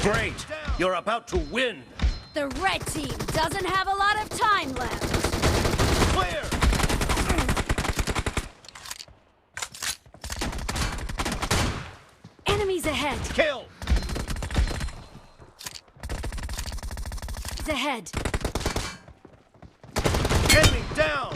Great! You're about to win! The red team doesn't have a lot of time left. Clear! Enemies ahead. Kill! Enemies ahead. Enemy down!